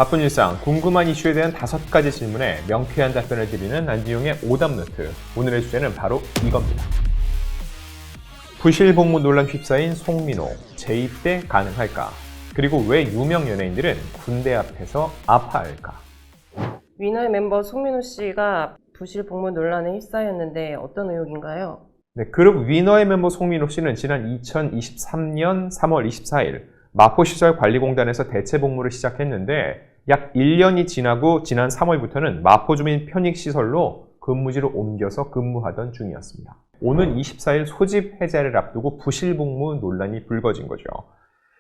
바쁜 일상, 궁금한 이슈에 대한 5가지 질문에 명쾌한 답변을 드리는 안지용의 오답노트. 오늘의 주제는 바로 이겁니다. 부실 복무 논란 휩싸인 송민호, 재입대 가능할까? 그리고 왜 유명 연예인들은 군대 앞에서 아파할까? 위너의 멤버 송민호 씨가 부실 복무 논란에 휩싸였는데 어떤 의혹인가요? 네, 그룹 위너의 멤버 송민호 씨는 지난 2023년 3월 24일 마포시설관리공단에서 대체 복무를 시작했는데 약 1년이 지나고 지난 3월부터는 마포주민 편익시설로 근무지로 옮겨서 근무하던 중이었습니다. 오는 24일 소집 해제를 앞두고 부실 복무 논란이 불거진 거죠.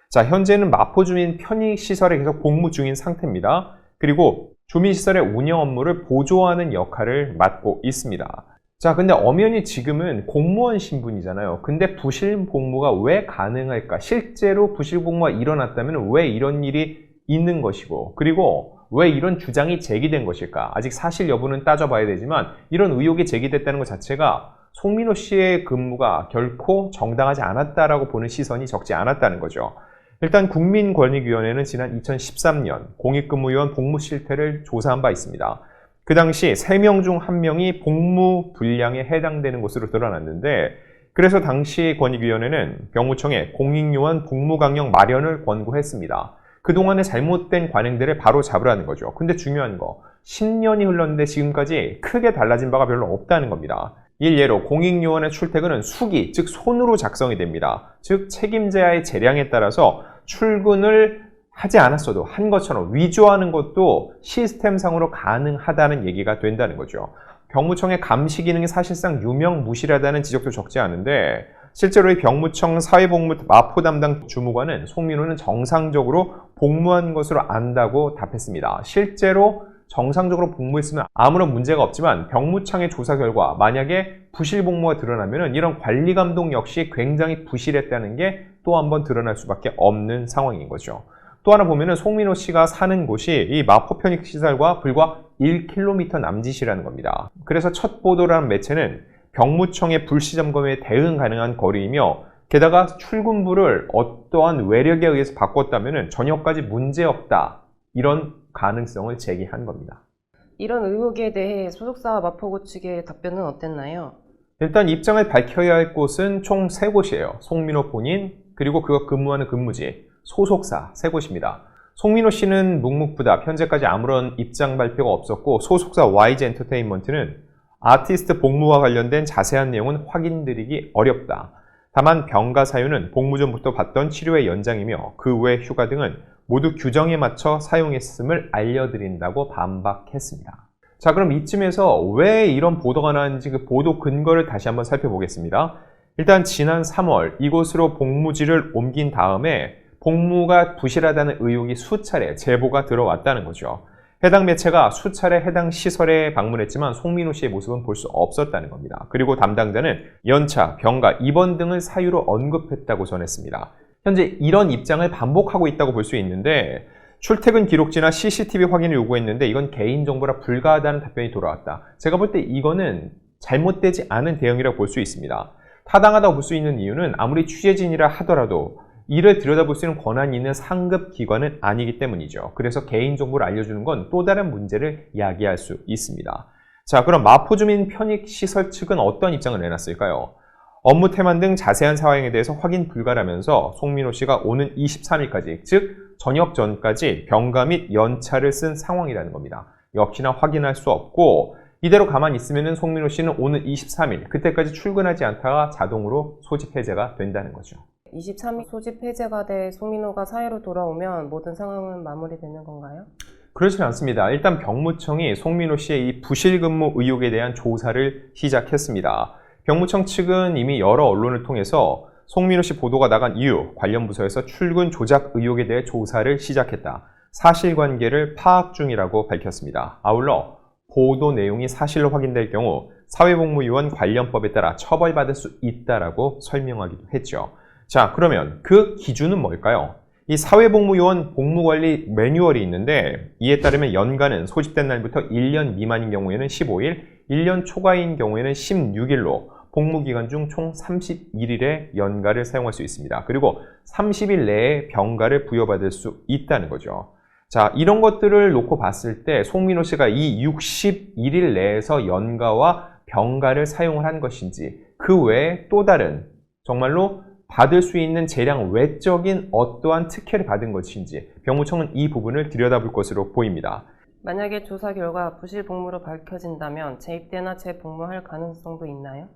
자, 현재는 마포주민 편익시설에 계속 복무 중인 상태입니다. 그리고 주민시설의 운영 업무를 보조하는 역할을 맡고 있습니다. 자, 근데 엄연히 지금은 공무원 신분이잖아요. 근데 부실 복무가 왜 가능할까? 실제로 부실 복무가 일어났다면 왜 이런 일이 있는 것이고, 그리고 왜 이런 주장이 제기된 것일까? 아직 사실 여부는 따져봐야 되지만 이런 의혹이 제기됐다는 것 자체가 송민호 씨의 근무가 결코 정당하지 않았다라고 보는 시선이 적지 않았다는 거죠. 일단 국민권익위원회는 지난 2013년 공익근무요원 복무 실태를 조사한 바 있습니다. 그 당시 3명 중 1명이 복무 불량에 해당되는 것으로 드러났는데, 그래서 당시 권익위원회는 병무청에 공익요원 복무 강령 마련을 권고했습니다. 그동안의 잘못된 관행들을 바로 잡으라는 거죠. 근데 중요한 거, 10년이 흘렀는데 지금까지 크게 달라진 바가 별로 없다는 겁니다. 일례로 공익요원의 출퇴근은 수기, 즉 손으로 작성이 됩니다. 즉 책임자의 재량에 따라서 출근을 하지 않았어도 한 것처럼 위조하는 것도 시스템상으로 가능하다는 얘기가 된다는 거죠. 병무청의 감시 기능이 사실상 유명무실하다는 지적도 적지 않은데, 실제로 이 병무청 사회복무 마포 담당 주무관은 송민호는 정상적으로 복무한 것으로 안다고 답했습니다. 실제로 정상적으로 복무했으면 아무런 문제가 없지만 병무청의 조사 결과 만약에 부실 복무가 드러나면 이런 관리 감독 역시 굉장히 부실했다는 게 또 한 번 드러날 수밖에 없는 상황인 거죠. 또 하나 보면은 송민호 씨가 사는 곳이 이 마포 편익시설과 불과 1km 남짓이라는 겁니다. 그래서 첫 보도를 한 매체는 병무청의 불시 점검에 대응 가능한 거리이며, 게다가 출근부를 어떠한 외력에 의해서 바꿨다면 전역까지 문제없다, 이런 가능성을 제기한 겁니다. 이런 의혹에 대해 소속사와 마포구 측의 답변은 어땠나요? 일단 입장을 밝혀야 할 곳은 총 3곳이에요. 송민호 본인, 그리고 그가 근무하는 근무지, 소속사 3곳입니다. 송민호 씨는 묵묵부답, 현재까지 아무런 입장 발표가 없었고, 소속사 YG 엔터테인먼트는 아티스트 복무와 관련된 자세한 내용은 확인드리기 어렵다. 다만 병가 사유는 복무 전부터 받던 치료의 연장이며 그 외 휴가 등은 모두 규정에 맞춰 사용했음을 알려드린다고 반박했습니다. 자, 그럼 이쯤에서 왜 이런 보도가 나왔는지 그 보도 근거를 다시 한번 살펴보겠습니다. 일단 지난 3월 이곳으로 복무지를 옮긴 다음에 복무가 부실하다는 의혹이 수차례 제보가 들어왔다는 거죠. 해당 매체가 수차례 해당 시설에 방문했지만 송민호 씨의 모습은 볼 수 없었다는 겁니다. 그리고 담당자는 연차, 병가, 입원 등을 사유로 언급했다고 전했습니다. 현재 이런 입장을 반복하고 있다고 볼 수 있는데, 출퇴근 기록지나 CCTV 확인을 요구했는데 이건 개인정보라 불가하다는 답변이 돌아왔다. 제가 볼 때 이거는 잘못되지 않은 대응이라고 볼 수 있습니다. 타당하다고 볼 수 있는 이유는 아무리 취재진이라 하더라도 이를 들여다볼 수 있는 권한이 있는 상급 기관은 아니기 때문이죠. 그래서 개인정보를 알려주는 건 또 다른 문제를 야기할 수 있습니다. 자, 그럼 마포주민 편익시설 측은 어떤 입장을 내놨을까요? 업무 태만 등 자세한 사항에 대해서 확인 불가라면서 송민호 씨가 오는 23일까지, 즉 저녁 전까지 병가 및 연차를 쓴 상황이라는 겁니다. 역시나 확인할 수 없고, 이대로 가만히 있으면 송민호 씨는 오는 23일, 그때까지 출근하지 않다가 자동으로 소집 해제가 된다는 거죠. 23일 소집 해제가 돼 송민호가 사회로 돌아오면 모든 상황은 마무리되는 건가요? 그렇지는 않습니다. 일단 병무청이 송민호 씨의 이 부실 근무 의혹에 대한 조사를 시작했습니다. 병무청 측은 이미 여러 언론을 통해서 송민호 씨 보도가 나간 이후 관련 부서에서 출근 조작 의혹에 대해 조사를 시작했다. 사실관계를 파악 중이라고 밝혔습니다. 아울러 보도 내용이 사실로 확인될 경우 사회복무요원 관련법에 따라 처벌받을 수 있다라고 설명하기도 했죠. 자, 그러면 그 기준은 뭘까요? 이 사회복무요원 복무관리 매뉴얼이 있는데, 이에 따르면 연가는 소집된 날부터 1년 미만인 경우에는 15일, 1년 초과인 경우에는 16일로 복무기간 중 총 31일의 연가를 사용할 수 있습니다. 그리고 30일 내에 병가를 부여받을 수 있다는 거죠. 자, 이런 것들을 놓고 봤을 때 송민호 씨가 이 61일 내에서 연가와 병가를 사용을 한 것인지, 그 외에 또 다른 정말로 받을 수 있는 재량 외적인 어떠한 특혜를 받은 것인지 병무청은 이 부분을 들여다볼 것으로 보입니다. 만약에 조사 결과 부실 복무로 밝혀진다면 재입대나 재복무할 가능성도 있나요?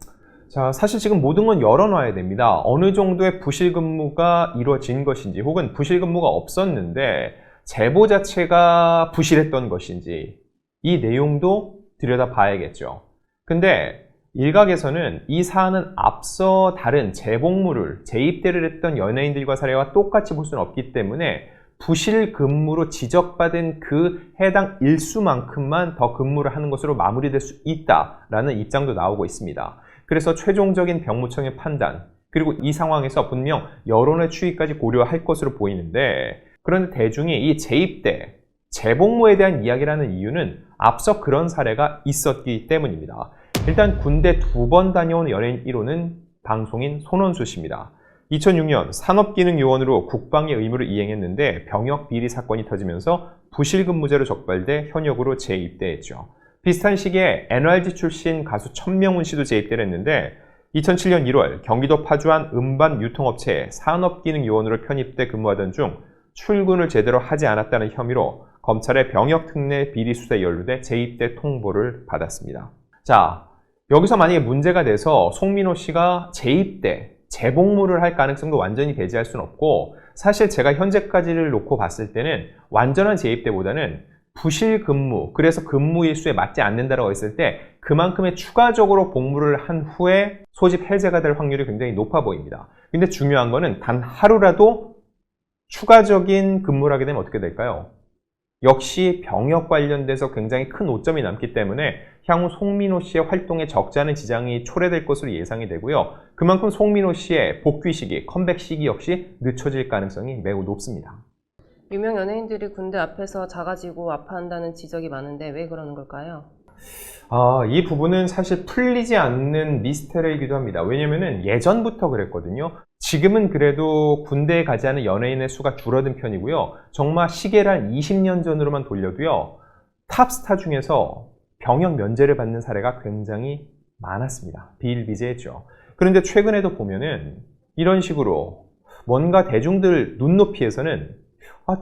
자, 사실 지금 모든 건 열어놔야 됩니다. 어느 정도의 부실 근무가 이루어진 것인지, 혹은 부실 근무가 없었는데 제보 자체가 부실했던 것인지, 이 내용도 들여다 봐야겠죠. 근데 일각에서는 이 사안은 앞서 다른 재복무를, 재입대를 했던 연예인들과 사례와 똑같이 볼 수는 없기 때문에 부실 근무로 지적받은 그 해당 일수만큼만 더 근무를 하는 것으로 마무리될 수 있다라는 입장도 나오고 있습니다. 그래서 최종적인 병무청의 판단, 그리고 이 상황에서 분명 여론의 추이까지 고려할 것으로 보이는데, 그런데 대중이 이 재입대, 재복무에 대한 이야기를 하는 이유는 앞서 그런 사례가 있었기 때문입니다. 일단 군대 2번 다녀온 연예인 1호는 방송인 손원수 씨입니다. 2006년 산업기능요원으로 국방의 의무를 이행했는데 병역 비리 사건이 터지면서 부실근무제로 적발돼 현역으로 재입대했죠. 비슷한 시기에 NRG 출신 가수 천명훈 씨도 재입대를 했는데 2007년 1월 경기도 파주한 음반 유통업체에 산업기능요원으로 편입돼 근무하던 중 출근을 제대로 하지 않았다는 혐의로 검찰의 병역특례 비리 수사에 연루돼 재입대 통보를 받았습니다. 자, 여기서 만약에 문제가 돼서 송민호 씨가 재입대, 재복무를 할 가능성도 완전히 배제할 수는 없고, 사실 제가 현재까지를 놓고 봤을 때는 완전한 재입대보다는 부실 근무, 그래서 근무 일수에 맞지 않는다라고 했을 때 그만큼의 추가적으로 복무를 한 후에 소집 해제가 될 확률이 굉장히 높아 보입니다. 근데 중요한 거는 단 하루라도 추가적인 근무를 하게 되면 어떻게 될까요? 역시 병역 관련돼서 굉장히 큰 오점이 남기 때문에 향후 송민호 씨의 활동에 적지 않은 지장이 초래될 것으로 예상이 되고요. 그만큼 송민호 씨의 복귀 시기, 컴백 시기 역시 늦춰질 가능성이 매우 높습니다. 유명 연예인들이 군대 앞에서 작아지고 아파한다는 지적이 많은데 왜 그러는 걸까요? 이 부분은 사실 풀리지 않는 미스테리이기도 합니다. 왜냐면은 예전부터 그랬거든요. 지금은 그래도 군대에 가지 않은 연예인의 수가 줄어든 편이고요. 정말 시계를 한 20년 전으로만 돌려도요. 탑스타 중에서 병역 면제를 받는 사례가 굉장히 많았습니다. 비일비재했죠. 그런데 최근에도 보면은 이런 식으로 뭔가 대중들 눈높이에서는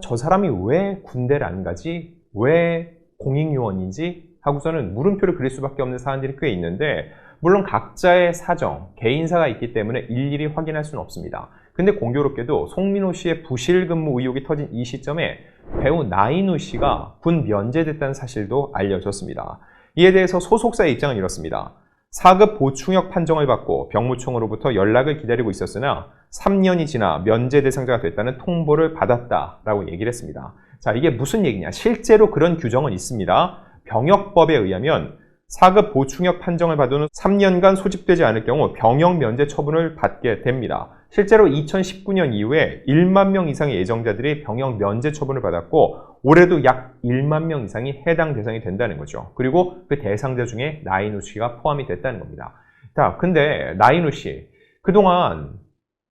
저 사람이 왜 군대를 안 가지? 왜 공익요원인지? 하고서는 물음표를 그릴 수밖에 없는 사안들이 꽤 있는데, 물론 각자의 사정, 개인사가 있기 때문에 일일이 확인할 수는 없습니다. 근데 공교롭게도 송민호 씨의 부실 근무 의혹이 터진 이 시점에 배우 나인우 씨가 군 면제됐다는 사실도 알려졌습니다. 이에 대해서 소속사의 입장은 이렇습니다. 4급 보충역 판정을 받고 병무청으로부터 연락을 기다리고 있었으나 3년이 지나 면제 대상자가 됐다는 통보를 받았다라고 얘기를 했습니다. 자, 이게 무슨 얘기냐? 실제로 그런 규정은 있습니다. 병역법에 의하면 4급 보충역 판정을 받은 후 3년간 소집되지 않을 경우 병역 면제 처분을 받게 됩니다. 실제로 2019년 이후에 1만 명 이상의 예정자들이 병역 면제 처분을 받았고, 올해도 약 1만 명 이상이 해당 대상이 된다는 거죠. 그리고 그 대상자 중에 나인우 씨가 포함이 됐다는 겁니다. 자, 근데 나인우 씨, 그동안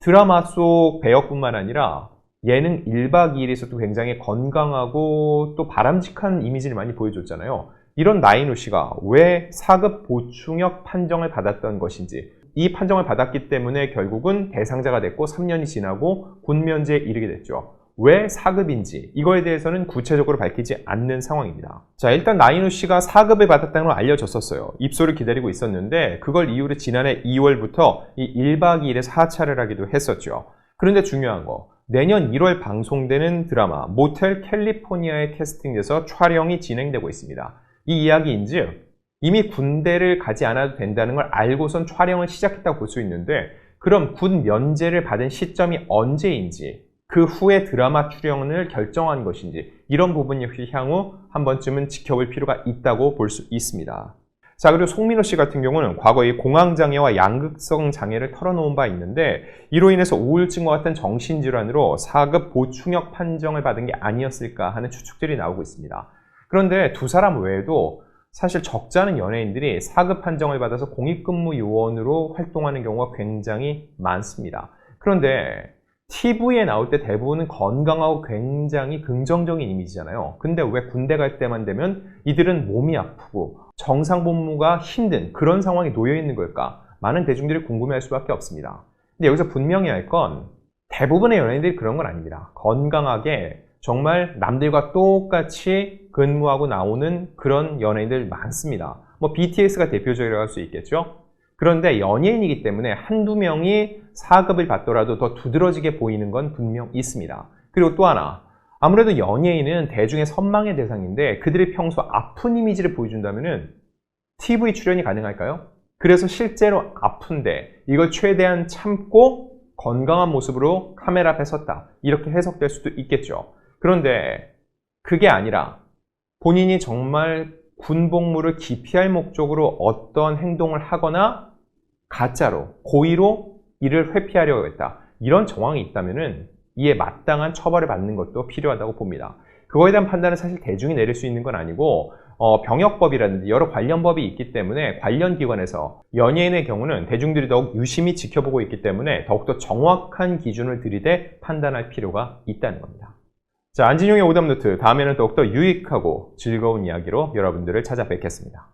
드라마 속 배역뿐만 아니라 예능 1박 2일에서도 굉장히 건강하고 또 바람직한 이미지를 많이 보여줬잖아요. 이런 나인우 씨가 왜 4급 보충역 판정을 받았던 것인지, 이 판정을 받았기 때문에 결국은 대상자가 됐고 3년이 지나고 군면제에 이르게 됐죠. 왜 4급인지 이거에 대해서는 구체적으로 밝히지 않는 상황입니다. 자, 일단 나인우 씨가 4급을 받았다는 걸 알려졌었어요. 입소를 기다리고 있었는데 그걸 이후로 지난해 2월부터 이 1박 2일에서 하차를 하기도 했었죠. 그런데 중요한 거, 내년 1월 방송되는 드라마 모텔 캘리포니아에 캐스팅돼서 촬영이 진행되고 있습니다. 이 이야기인즉 이미 군대를 가지 않아도 된다는 걸 알고선 촬영을 시작했다고 볼 수 있는데, 그럼 군 면제를 받은 시점이 언제인지, 그 후에 드라마 출연을 결정한 것인지, 이런 부분 역시 향후 한 번쯤은 지켜볼 필요가 있다고 볼 수 있습니다. 자, 그리고 송민호 씨 같은 경우는 과거에 공황장애와 양극성 장애를 털어놓은 바 있는데, 이로 인해서 우울증과 같은 정신질환으로 4급 보충역 판정을 받은 게 아니었을까 하는 추측들이 나오고 있습니다. 그런데 두 사람 외에도 사실 적지 않은 연예인들이 4급 판정을 받아서 공익근무 요원으로 활동하는 경우가 굉장히 많습니다. 그런데 TV에 나올 때 대부분은 건강하고 굉장히 긍정적인 이미지잖아요. 근데 왜 군대 갈 때만 되면 이들은 몸이 아프고 정상복무가 힘든 그런 상황에 놓여 있는 걸까? 많은 대중들이 궁금해할 수밖에 없습니다. 근데 여기서 분명히 할 건 대부분의 연예인들이 그런 건 아닙니다. 건강하게 정말 남들과 똑같이 근무하고 나오는 그런 연예인들 많습니다. 뭐 BTS가 대표적이라고 할 수 있겠죠. 그런데 연예인이기 때문에 한두 명이 사급을 받더라도 더 두드러지게 보이는 건 분명 있습니다. 그리고 또 하나, 아무래도 연예인은 대중의 선망의 대상인데 그들이 평소 아픈 이미지를 보여준다면은 TV 출연이 가능할까요? 그래서 실제로 아픈데 이걸 최대한 참고 건강한 모습으로 카메라 앞에 섰다. 이렇게 해석될 수도 있겠죠. 그런데 그게 아니라 본인이 정말 군복무를 기피할 목적으로 어떤 행동을 하거나 가짜로, 고의로 이를 회피하려고 했다. 이런 정황이 있다면 이에 마땅한 처벌을 받는 것도 필요하다고 봅니다. 그거에 대한 판단은 사실 대중이 내릴 수 있는 건 아니고 병역법이라든지 여러 관련 법이 있기 때문에 관련 기관에서 연예인의 경우는 대중들이 더욱 유심히 지켜보고 있기 때문에 더욱더 정확한 기준을 들이대 판단할 필요가 있다는 겁니다. 자, 안진용의 오답노트, 다음에는 더욱더 유익하고 즐거운 이야기로 여러분들을 찾아뵙겠습니다.